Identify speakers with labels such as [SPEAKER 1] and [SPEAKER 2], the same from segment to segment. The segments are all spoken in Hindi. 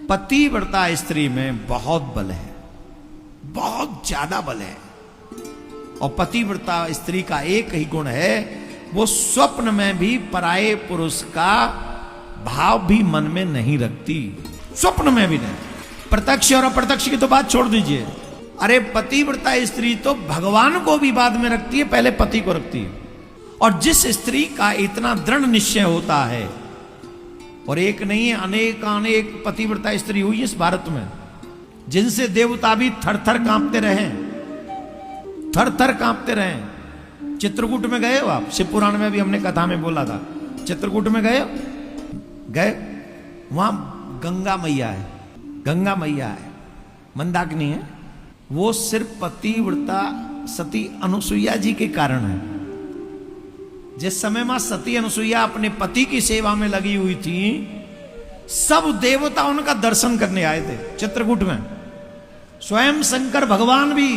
[SPEAKER 1] पतिव्रता स्त्री में बहुत बल है, बहुत ज्यादा बल है। और पतिव्रता स्त्री का एक ही गुण है, वो स्वप्न में भी पराये पुरुष का भाव भी मन में नहीं रखती, स्वप्न में भी नहीं। प्रत्यक्ष और अप्रत्यक्ष की तो बात छोड़ दीजिए, अरे पतिव्रता स्त्री तो भगवान को भी बाद में रखती है, पहले पति को रखती है। और जिस स्त्री का इतना दृढ़ निश्चय होता है, और एक नहीं है अनेक पतिव्रता स्त्री हुई इस भारत में, जिनसे देवता भी थर थर कांपते रहे, थर थर कांपते रहे। चित्रकूट में गए हो आप? शिव पुराण में भी हमने कथा में बोला था, चित्रकूट में गए? वहां गंगा मैया है, गंगा मैया है, मंदाकिनी है। वो सिर्फ पतिव्रता सती अनुसुईया जी के कारण है। जिस समय मां सती अनुसुईया अपने पति की सेवा में लगी हुई थी, सब देवता उनका दर्शन करने आए थे चित्रकूट में, स्वयं शंकर भगवान भी।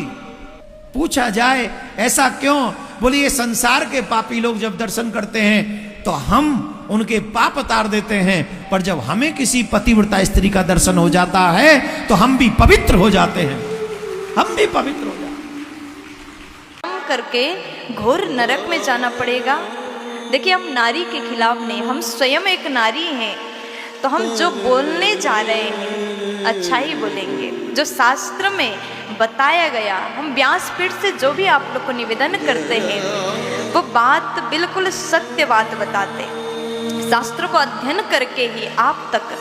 [SPEAKER 1] पूछा जाए ऐसा क्यों? बोले ये संसार के पापी लोग जब दर्शन करते हैं तो हम उनके पाप उतार देते हैं, पर जब हमें किसी पतिव्रता स्त्री का दर्शन हो जाता है तो हम भी पवित्र हो जाते हैं, हम भी पवित्र हो जाते हैं।
[SPEAKER 2] करके घोर नरक में जाना पड़ेगा। देखिए, हम नारी के खिलाफ नहीं, हम स्वयं एक नारी हैं, तो हम जो बोलने जा रहे हैं अच्छा ही बोलेंगे। जो शास्त्र में बताया गया, हम व्यासपीठ से जो भी आप लोग को निवेदन करते हैं वो बात बिल्कुल सत्य बात बताते हैं। शास्त्र को अध्ययन करके ही आप तक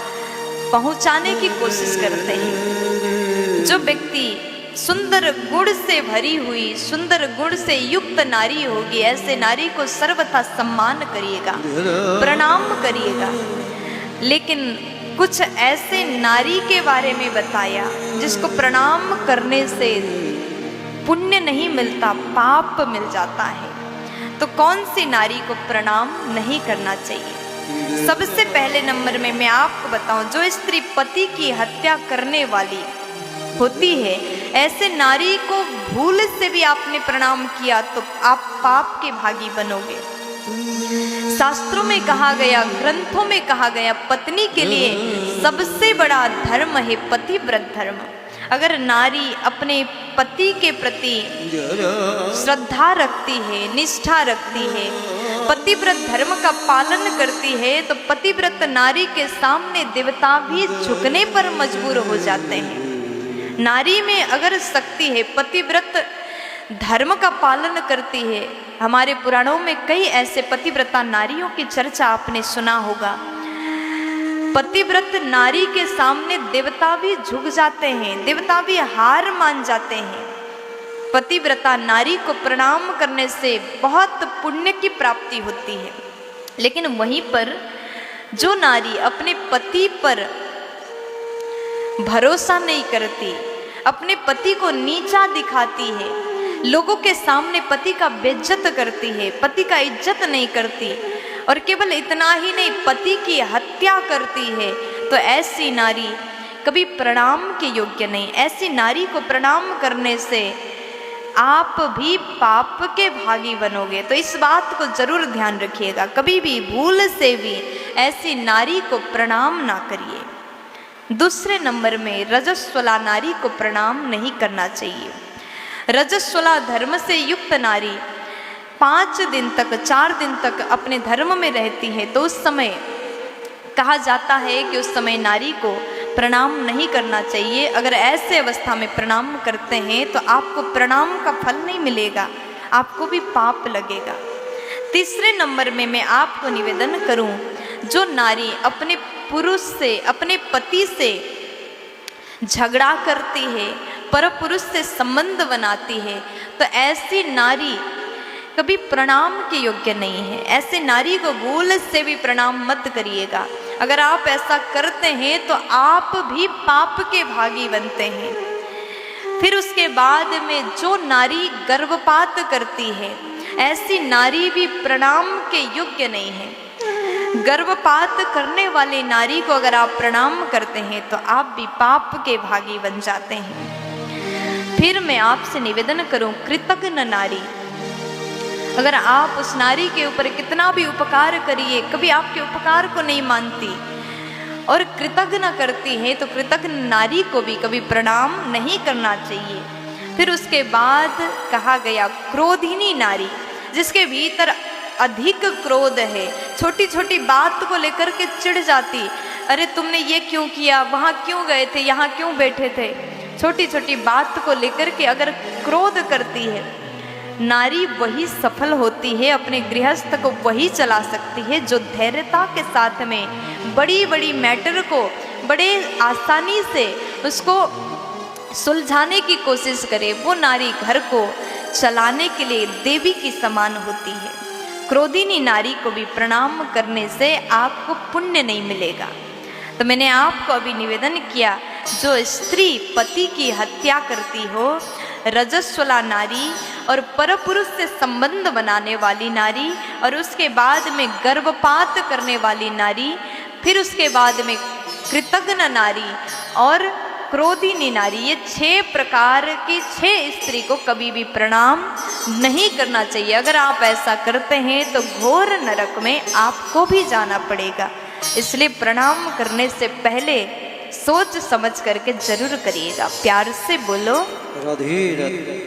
[SPEAKER 2] पहुंचाने की कोशिश करते हैं। जो व्यक्ति सुंदर गुण से भरी हुई, सुंदर गुण से युक्त नारी होगी, ऐसे नारी को सर्वथा सम्मान करिएगा, प्रणाम करिएगा। लेकिन कुछ ऐसे नारी के बारे में बताया जिसको प्रणाम करने से पुण्य नहीं मिलता, पाप मिल जाता है। तो कौन सी नारी को प्रणाम नहीं करना चाहिए? सबसे पहले नंबर में मैं आपको बताऊं, जो स्त्री पति की हत्या करने वाली होती है, ऐसे नारी को भूल से भी आपने प्रणाम किया तो आप पाप के भागी बनोगे। शास्त्रों में कहा गया, ग्रंथों में कहा गया, पत्नी के लिए सबसे बड़ा धर्म है पतिव्रत धर्म। अगर नारी अपने पति के प्रति श्रद्धा रखती है, निष्ठा रखती है, पतिव्रत धर्म का पालन करती है, तो पतिव्रत नारी के सामने देवता भी झुकने पर मजबूर हो जाते हैं। नारी में अगर शक्ति है, पतिव्रत धर्म का पालन करती है। हमारे पुराणों में कई ऐसे पतिव्रता नारियों की चर्चा आपने सुना होगा। पतिव्रत नारी के सामने देवता भी झुक जाते हैं, देवता भी हार मान जाते हैं। पतिव्रता नारी को प्रणाम करने से बहुत पुण्य की प्राप्ति होती है। लेकिन वहीं पर जो नारी अपने पति पर भरोसा नहीं करती, अपने पति को नीचा दिखाती है, लोगों के सामने पति का बेइज्जत करती है, पति का इज्जत नहीं करती, और केवल इतना ही नहीं, पति की हत्या करती है, तो ऐसी नारी कभी प्रणाम के योग्य नहीं। ऐसी नारी को प्रणाम करने से आप भी पाप के भागी बनोगे। तो इस बात को जरूर ध्यान रखिएगा, कभी भी भूल से भी ऐसी नारी को प्रणाम ना करिए। दूसरे नंबर में रजस्वला नारी को प्रणाम नहीं करना चाहिए। रजस्वला धर्म से युक्त नारी 5 दिन तक, 4 दिन तक अपने धर्म में रहती है, तो उस समय कहा जाता है कि उस समय नारी को प्रणाम नहीं करना चाहिए। अगर ऐसे अवस्था में प्रणाम करते हैं तो आपको प्रणाम का फल नहीं मिलेगा, आपको भी पाप लगेगा। तीसरे नंबर में मैं आपको निवेदन करूं, जो नारी अपने पुरुष से, अपने पति से झगड़ा करती है, पर पुरुष से संबंध बनाती है, तो ऐसी नारी कभी प्रणाम के योग्य नहीं है। ऐसे नारी को भूल से भी प्रणाम मत करिएगा। अगर आप ऐसा करते हैं तो आप भी पाप के भागी बनते हैं। फिर उसके बाद में जो नारी गर्भपात करती है, ऐसी नारी भी प्रणाम के योग्य नहीं है। गर्भपात करने वाली नारी को अगर आप प्रणाम करते हैं तो आप भी पाप के भागी बन जाते हैं। फिर मैं आपसे निवेदन करूं, कृतज्ञ नारी, अगर आप उस नारी के ऊपर कितना भी उपकार करिए, कभी आपके उपकार को नहीं मानती, और कृतज्ञ करती है तो कृतज्ञ नारी को भी कभी प्रणाम नहीं करना चाहिए। फिर उसके बाद कहा गया क्रोधिनी नारी, जिसके भीतर अधिक क्रोध है, छोटी छोटी बात को लेकर के चिढ़ जाती, अरे तुमने ये क्यों किया, वहाँ क्यों गए थे, यहाँ क्यों बैठे थे, छोटी छोटी बात को लेकर के अगर क्रोध करती है नारी, वही सफल होती है, अपने गृहस्थ को वही चला सकती है जो धैर्यता के साथ में बड़ी बड़ी मैटर को बड़े आसानी से उसको सुलझाने की कोशिश करे। वो नारी घर को चलाने के लिए देवी की समान होती है। क्रोधिनी नारी को भी प्रणाम करने से आपको पुण्य नहीं मिलेगा। तो मैंने आपको अभी निवेदन किया, जो स्त्री पति की हत्या करती हो, रजस्वला नारी और परपुरुष से संबंध बनाने वाली नारी, और उसके बाद में गर्भपात करने वाली नारी, फिर उसके बाद में कृतज्ञ नारी और क्रोधिनी नारी, ये 6 प्रकार की 6 स्त्री को कभी भी प्रणाम नहीं करना चाहिए। अगर आप ऐसा करते हैं तो घोर नरक में आपको भी जाना पड़ेगा। इसलिए प्रणाम करने से पहले सोच समझ करके जरूर करिएगा। प्यार से बोलो राधे राधे।